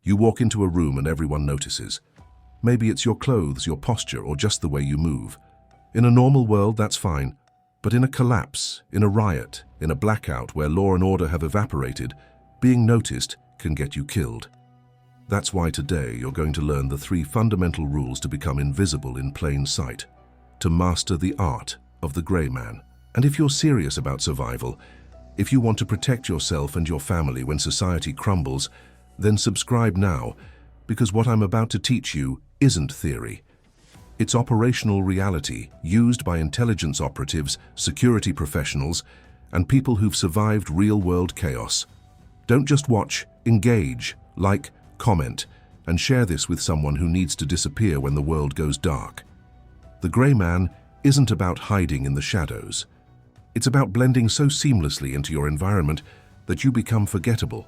You walk into a room and everyone notices. Maybe it's your clothes, your posture, or just the way you move. In a normal world, that's fine. But in a collapse, in a riot, in a blackout where law and order have evaporated, being noticed can get you killed. That's why today you're going to learn the 3 fundamental rules to become invisible in plain sight, to master the art of the grey man. And if you're serious about survival, if you want to protect yourself and your family when society crumbles, then subscribe now, because what I'm about to teach you isn't theory. It's operational reality used by intelligence operatives, security professionals, and people who've survived real-world chaos. Don't just watch, engage, like, comment, and share this with someone who needs to disappear when the world goes dark. The grey man isn't about hiding in the shadows. It's about blending so seamlessly into your environment that you become forgettable.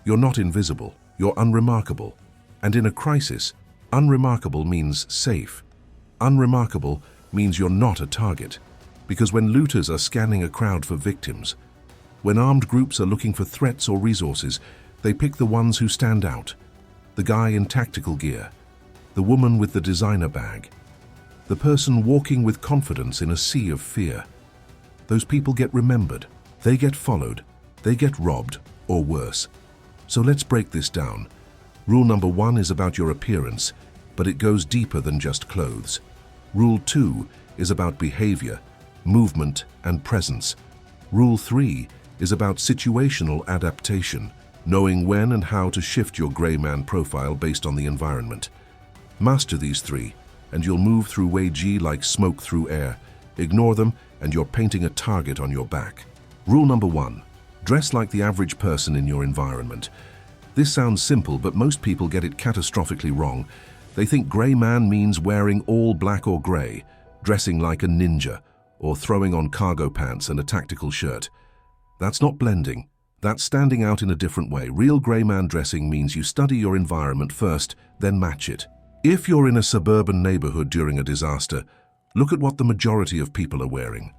You're not invisible, you're unremarkable. And in a crisis, unremarkable means safe. Unremarkable means you're not a target. Because when looters are scanning a crowd for victims, when armed groups are looking for threats or resources, they pick the ones who stand out. The guy in tactical gear, the woman with the designer bag, the person walking with confidence in a sea of fear. Those people get remembered, they get followed, they get robbed, or worse. So let's break this down. Rule number 1 is about your appearance, but it goes deeper than just clothes. Rule 2 is about behavior, movement, and presence. Rule 3 is about situational adaptation, knowing when and how to shift your grey man profile based on the environment. Master these 3, and you'll move through Wei-Ji like smoke through air. Ignore them, and you're painting a target on your back. Rule number 1. Dress like the average person in your environment. This sounds simple, but most people get it catastrophically wrong. They think grey man means wearing all black or grey, dressing like a ninja, or throwing on cargo pants and a tactical shirt. That's not blending. That's standing out in a different way. Real grey man dressing means you study your environment first, then match it. If you're in a suburban neighborhood during a disaster, look at what the majority of people are wearing.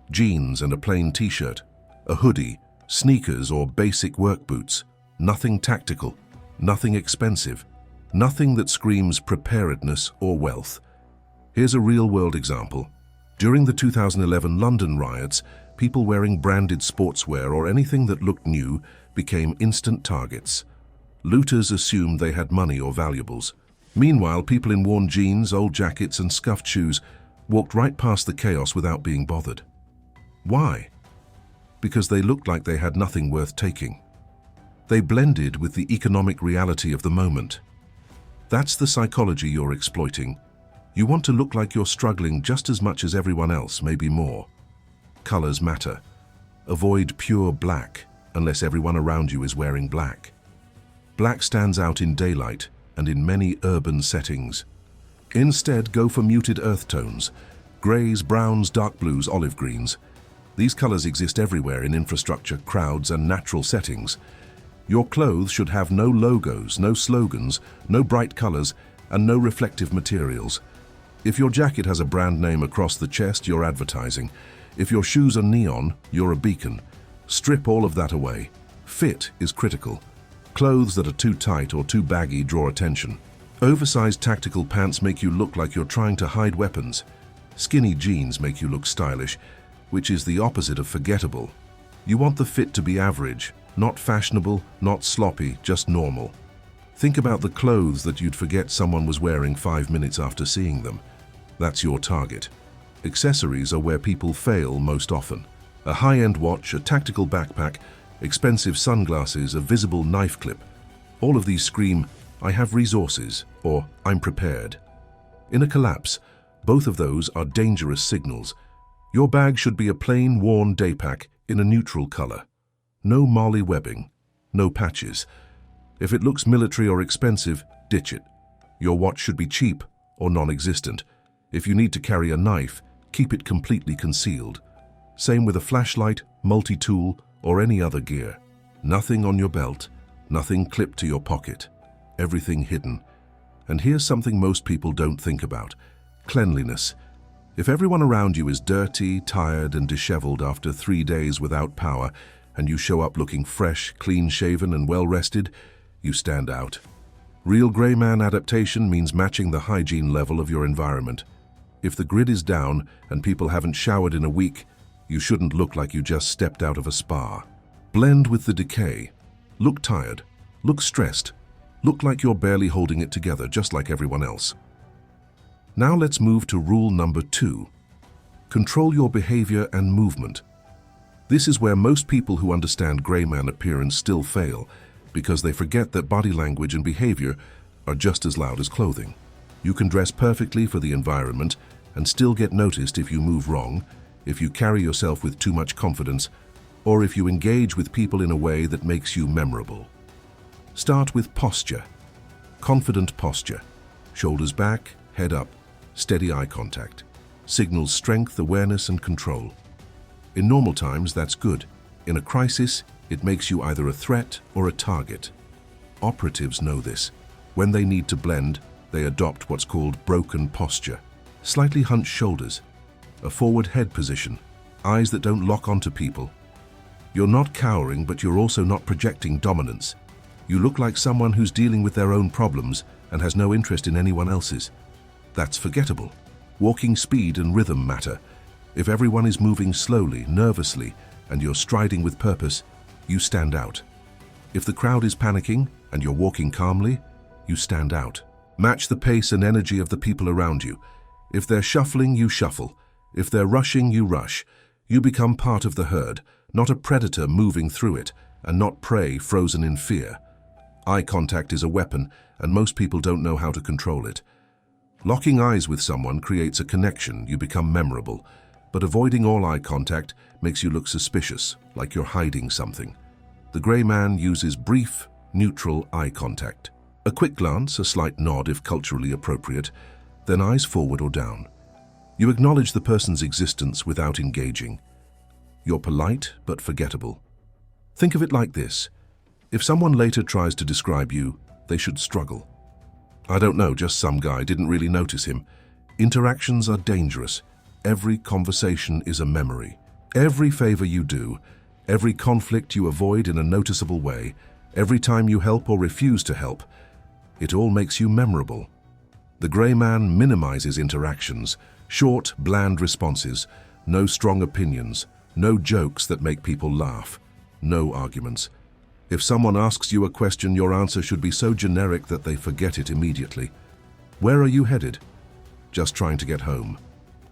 Jeans and a plain t-shirt, a hoodie, sneakers or basic work boots. Nothing tactical, nothing expensive, nothing that screams preparedness or wealth. Here's a real-world example. During the 2011 London riots, people wearing branded sportswear or anything that looked new became instant targets. Looters assumed they had money or valuables. Meanwhile, people in worn jeans, old jackets and scuffed shoes walked right past the chaos without being bothered. Why? Because they looked like they had nothing worth taking. They blended with the economic reality of the moment. That's the psychology you're exploiting. You want to look like you're struggling just as much as everyone else, maybe more. Colors matter. Avoid pure black unless everyone around you is wearing black. Black stands out in daylight and in many urban settings. Instead, go for muted earth tones, grays, browns, dark blues, olive greens. These colors exist everywhere in infrastructure, crowds, and natural settings. Your clothes should have no logos, no slogans, no bright colors, and no reflective materials. If your jacket has a brand name across the chest, you're advertising. If your shoes are neon, you're a beacon. Strip all of that away. Fit is critical. Clothes that are too tight or too baggy draw attention. Oversized tactical pants make you look like you're trying to hide weapons. Skinny jeans make you look stylish, which is the opposite of forgettable. You want the fit to be average, not fashionable, not sloppy, just normal. Think about the clothes that you'd forget someone was wearing 5 minutes after seeing them. That's your target. Accessories are where people fail most often. A high-end watch, a tactical backpack, expensive sunglasses, a visible knife clip. All of these scream, "I have resources," or "I'm prepared." In a collapse, both of those are dangerous signals. Your bag should be a plain, worn day pack in a neutral color. No Marley webbing, no patches. If it looks military or expensive, ditch it. Your watch should be cheap or non-existent. If you need to carry a knife, keep it completely concealed. Same with a flashlight, multi-tool, or any other gear. Nothing on your belt, nothing clipped to your pocket. Everything hidden. And here's something most people don't think about: cleanliness. If everyone around you is dirty, tired, and disheveled after 3 days without power, and you show up looking fresh, clean-shaven, and well-rested, you stand out. Real gray man adaptation means matching the hygiene level of your environment. If the grid is down and people haven't showered in a week, you shouldn't look like you just stepped out of a spa. Blend with the decay. Look tired. Look stressed. Look like you're barely holding it together, just like everyone else. Now let's move to rule number 2. Control your behavior and movement. This is where most people who understand gray man appearance still fail, because they forget that body language and behavior are just as loud as clothing. You can dress perfectly for the environment and still get noticed if you move wrong, if you carry yourself with too much confidence, or if you engage with people in a way that makes you memorable. Start with posture. Confident posture. Shoulders back, head up, steady eye contact. Signals strength, awareness, and control. In normal times, that's good. In a crisis, it makes you either a threat or a target. Operatives know this. When they need to blend, they adopt what's called broken posture. Slightly hunched shoulders, a forward head position, eyes that don't lock onto people. You're not cowering, but you're also not projecting dominance. You look like someone who's dealing with their own problems and has no interest in anyone else's. That's forgettable. Walking speed and rhythm matter. If everyone is moving slowly, nervously, and you're striding with purpose, you stand out. If the crowd is panicking and you're walking calmly, you stand out. Match the pace and energy of the people around you. If they're shuffling, you shuffle. If they're rushing, you rush. You become part of the herd, not a predator moving through it, and not prey frozen in fear. Eye contact is a weapon, and most people don't know how to control it. Locking eyes with someone creates a connection, you become memorable, but avoiding all eye contact makes you look suspicious, like you're hiding something. The gray man uses brief, neutral eye contact. A quick glance, a slight nod if culturally appropriate, then eyes forward or down. You acknowledge the person's existence without engaging. You're polite but forgettable. Think of it like this. If someone later tries to describe you, they should struggle. I don't know, just some guy, didn't really notice him. Interactions are dangerous. Every conversation is a memory. Every favor you do, every conflict you avoid in a noticeable way, every time you help or refuse to help, it all makes you memorable. The gray man minimizes interactions, short, bland responses, no strong opinions, no jokes that make people laugh, no arguments. If someone asks you a question, your answer should be so generic that they forget it immediately. Where are you headed? Just trying to get home.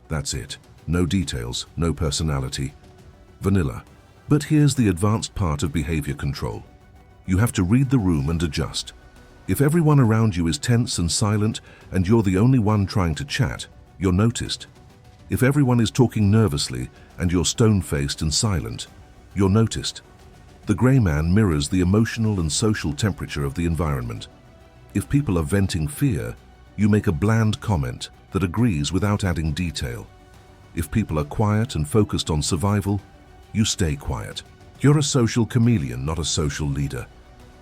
That's it. No details, no personality. Vanilla. But here's the advanced part of behavior control. You have to read the room and adjust. If everyone around you is tense and silent and you're the only one trying to chat, you're noticed. If everyone is talking nervously and you're stone-faced and silent, you're noticed. The gray man mirrors the emotional and social temperature of the environment. If people are venting fear, you make a bland comment that agrees without adding detail. If people are quiet and focused on survival, you stay quiet. You're a social chameleon, not a social leader.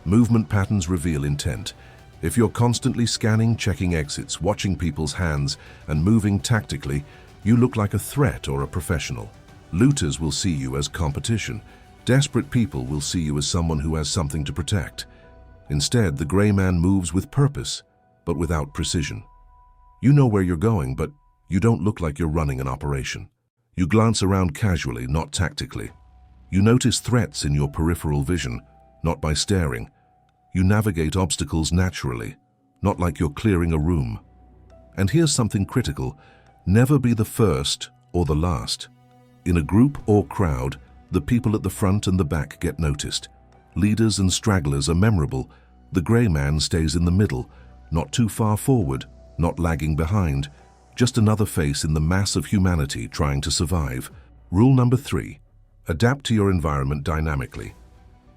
Movement patterns reveal intent. If you're constantly scanning, checking exits, watching people's hands, and moving tactically, you look like a threat or a professional. Looters will see you as competition. Desperate people will see you as someone who has something to protect. Instead, the gray man moves with purpose, but without precision. You know where you're going, but you don't look like you're running an operation. You glance around casually, not tactically. You notice threats in your peripheral vision, not by staring. You navigate obstacles naturally, not like you're clearing a room. And here's something critical. Never be the first or the last. In a group or crowd, the people at the front and the back get noticed. Leaders and stragglers are memorable. The gray man stays in the middle, not too far forward, not lagging behind, just another face in the mass of humanity trying to survive. Rule number 3, adapt to your environment dynamically.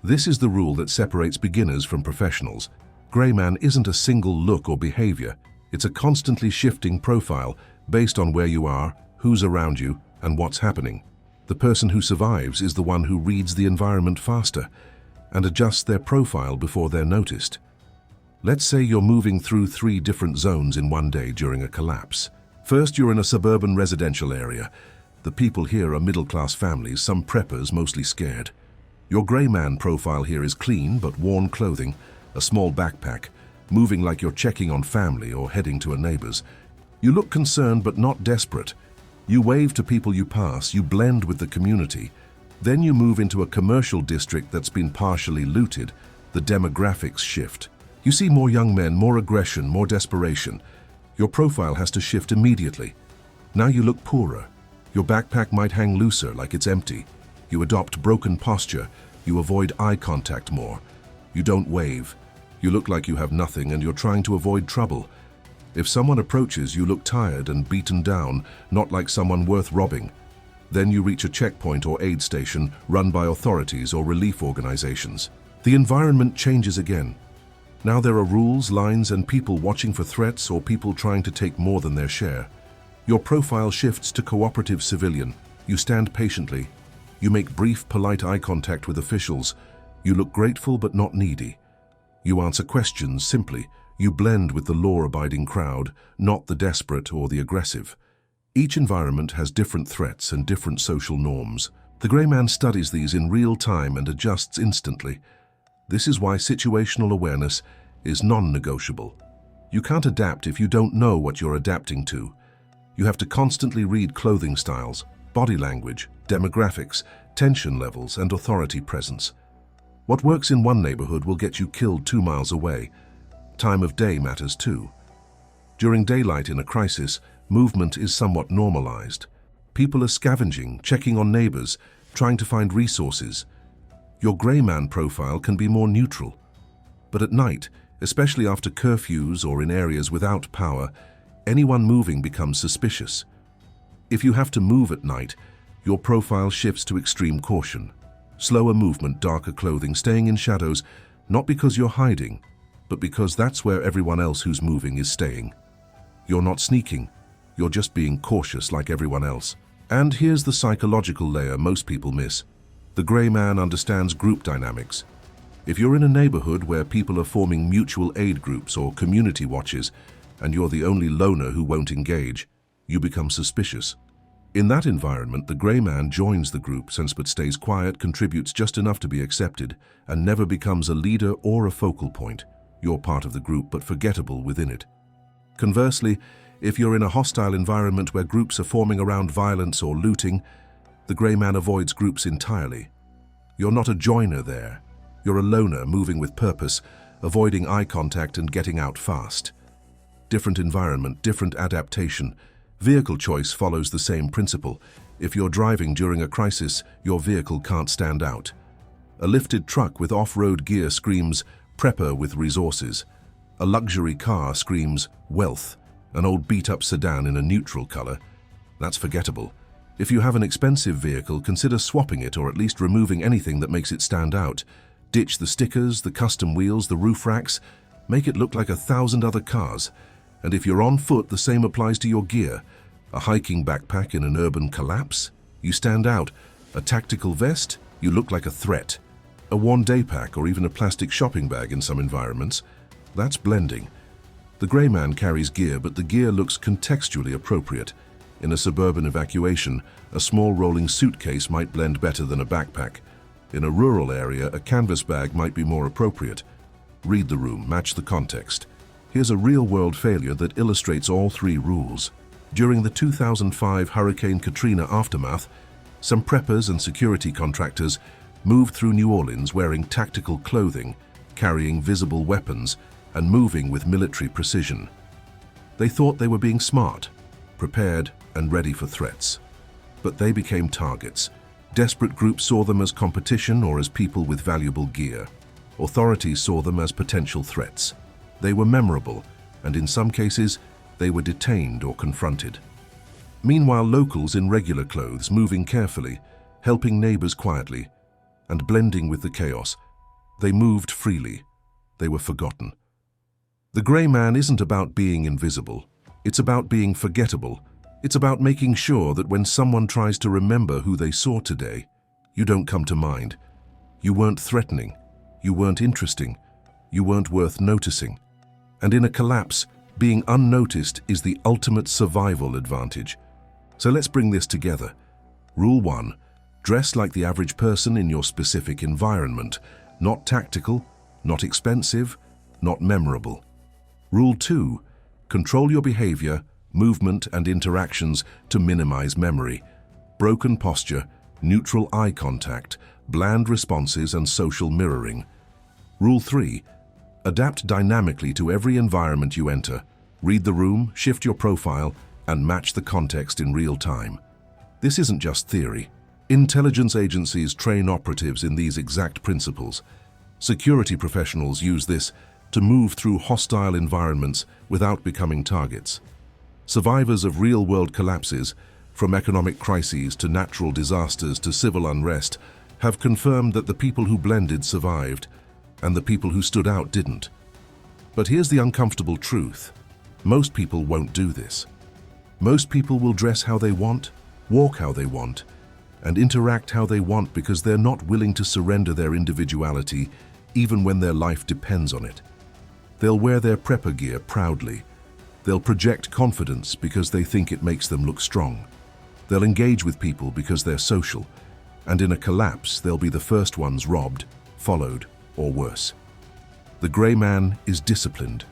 This is the rule that separates beginners from professionals. Gray man isn't a single look or behavior. It's a constantly shifting profile based on where you are, who's around you, and what's happening. The person who survives is the one who reads the environment faster and adjusts their profile before they're noticed. Let's say you're moving through 3 different zones in one day during a collapse. First, you're in a suburban residential area. The people here are middle-class families, some preppers, mostly scared. Your gray man profile here is clean but worn clothing, a small backpack, moving like you're checking on family or heading to a neighbor's. You look concerned but not desperate. You wave to people you pass, you blend with the community. Then you move into a commercial district that's been partially looted. The demographics shift. You see more young men, more aggression, more desperation. Your profile has to shift immediately. Now you look poorer. Your backpack might hang looser, like it's empty. You adopt broken posture. You avoid eye contact more. You don't wave. You look like you have nothing and you're trying to avoid trouble. If someone approaches, you look tired and beaten down, not like someone worth robbing. Then you reach a checkpoint or aid station run by authorities or relief organizations. The environment changes again. Now there are rules, lines, and people watching for threats or people trying to take more than their share. Your profile shifts to cooperative civilian. You stand patiently. You make brief, polite eye contact with officials. You look grateful but not needy. You answer questions simply. You blend with the law-abiding crowd, not the desperate or the aggressive. Each environment has different threats and different social norms. The grey man studies these in real time and adjusts instantly. This is why situational awareness is non-negotiable. You can't adapt if you don't know what you're adapting to. You have to constantly read clothing styles, body language, demographics, tension levels, and authority presence. What works in one neighborhood will get you killed 2 miles away. Time of day matters too. During daylight in a crisis, movement is somewhat normalized. People are scavenging, checking on neighbors, trying to find resources. Your grey man profile can be more neutral. But at night, especially after curfews or in areas without power, anyone moving becomes suspicious. If you have to move at night, your profile shifts to extreme caution. Slower movement, darker clothing, staying in shadows, not because you're hiding, but because that's where everyone else who's moving is staying. You're not sneaking, you're just being cautious like everyone else. And here's the psychological layer most people miss. The grey man understands group dynamics. If you're in a neighborhood where people are forming mutual aid groups or community watches, and you're the only loner who won't engage, you become suspicious. In that environment, the grey man joins the group, but stays quiet, contributes just enough to be accepted, and never becomes a leader or a focal point. You're part of the group, but forgettable within it. Conversely, if you're in a hostile environment where groups are forming around violence or looting, the grey man avoids groups entirely. You're not a joiner there. You're a loner moving with purpose, avoiding eye contact and getting out fast. Different environment, different adaptation. Vehicle choice follows the same principle. If you're driving during a crisis, your vehicle can't stand out. A lifted truck with off-road gear screams, prepper with resources. A luxury car screams, wealth. An old beat-up sedan in a neutral color, that's forgettable. If you have an expensive vehicle, consider swapping it or at least removing anything that makes it stand out. Ditch the stickers, the custom wheels, the roof racks. Make it look like 1,000 other cars. And if you're on foot, the same applies to your gear. A hiking backpack in an urban collapse? You stand out. A tactical vest? You look like a threat. A worn day pack or even a plastic shopping bag in some environments? That's blending. The grey man carries gear, but the gear looks contextually appropriate. In a suburban evacuation, a small rolling suitcase might blend better than a backpack. In a rural area, a canvas bag might be more appropriate. Read the room, match the context. Here's a real-world failure that illustrates all 3 rules. During the 2005 Hurricane Katrina aftermath, some preppers and security contractors moved through New Orleans wearing tactical clothing, carrying visible weapons, and moving with military precision. They thought they were being smart, prepared, and ready for threats. But they became targets. Desperate groups saw them as competition or as people with valuable gear. Authorities saw them as potential threats. They were memorable, and in some cases, they were detained or confronted. Meanwhile, locals in regular clothes, moving carefully, helping neighbors quietly, and blending with the chaos, they moved freely. They were forgotten. The grey man isn't about being invisible. It's about being forgettable. It's about making sure that when someone tries to remember who they saw today, you don't come to mind. You weren't threatening. You weren't interesting. You weren't worth noticing. And in a collapse, being unnoticed is the ultimate survival advantage. So let's bring this together. Rule 1. Dress like the average person in your specific environment. Not tactical, not expensive, not memorable. Rule 2. Control your behavior, movement, and interactions to minimize memory. Broken posture, neutral eye contact, bland responses, and social mirroring. Rule 3. Adapt dynamically to every environment you enter. Read the room, shift your profile, and match the context in real time. This isn't just theory. Intelligence agencies train operatives in these exact principles. Security professionals use this to move through hostile environments without becoming targets. Survivors of real-world collapses, from economic crises to natural disasters to civil unrest, have confirmed that the people who blended survived, and the people who stood out didn't. But here's the uncomfortable truth. Most people won't do this. Most people will dress how they want, walk how they want, and interact how they want because they're not willing to surrender their individuality even when their life depends on it. They'll wear their prepper gear proudly. They'll project confidence because they think it makes them look strong. They'll engage with people because they're social, and in a collapse, they'll be the first ones robbed, followed, or worse. The grey man is disciplined.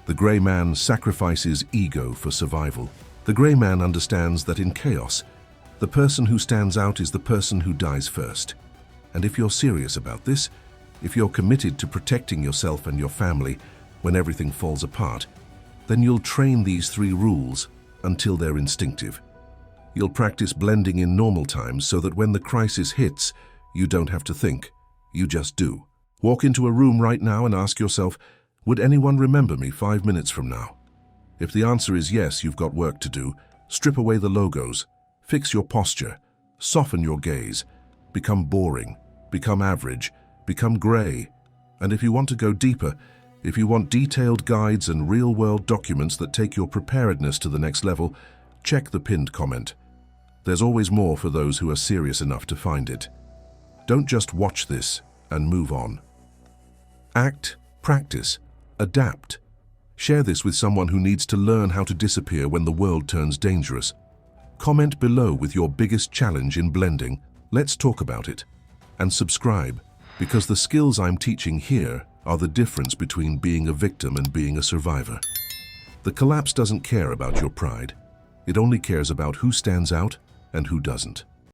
The grey man sacrifices ego for survival. The grey man understands that in chaos, the person who stands out is the person who dies first. And if you're serious about this, if you're committed to protecting yourself and your family when everything falls apart, then you'll train these 3 rules until they're instinctive. You'll practice blending in normal times so that when the crisis hits, you don't have to think, you just do. Walk into a room right now and ask yourself, would anyone remember me 5 minutes from now? If the answer is yes, you've got work to do. Strip away the logos, fix your posture, soften your gaze, become boring, become average, become grey. And if you want to go deeper, if you want detailed guides and real-world documents that take your preparedness to the next level, check the pinned comment. There's always more for those who are serious enough to find it. Don't just watch this and move on. Act, practice, adapt. Share this with someone who needs to learn how to disappear when the world turns dangerous. Comment below with your biggest challenge in blending. Let's talk about it. And subscribe, because the skills I'm teaching here are the difference between being a victim and being a survivor. The collapse doesn't care about your pride. It only cares about who stands out and who doesn't.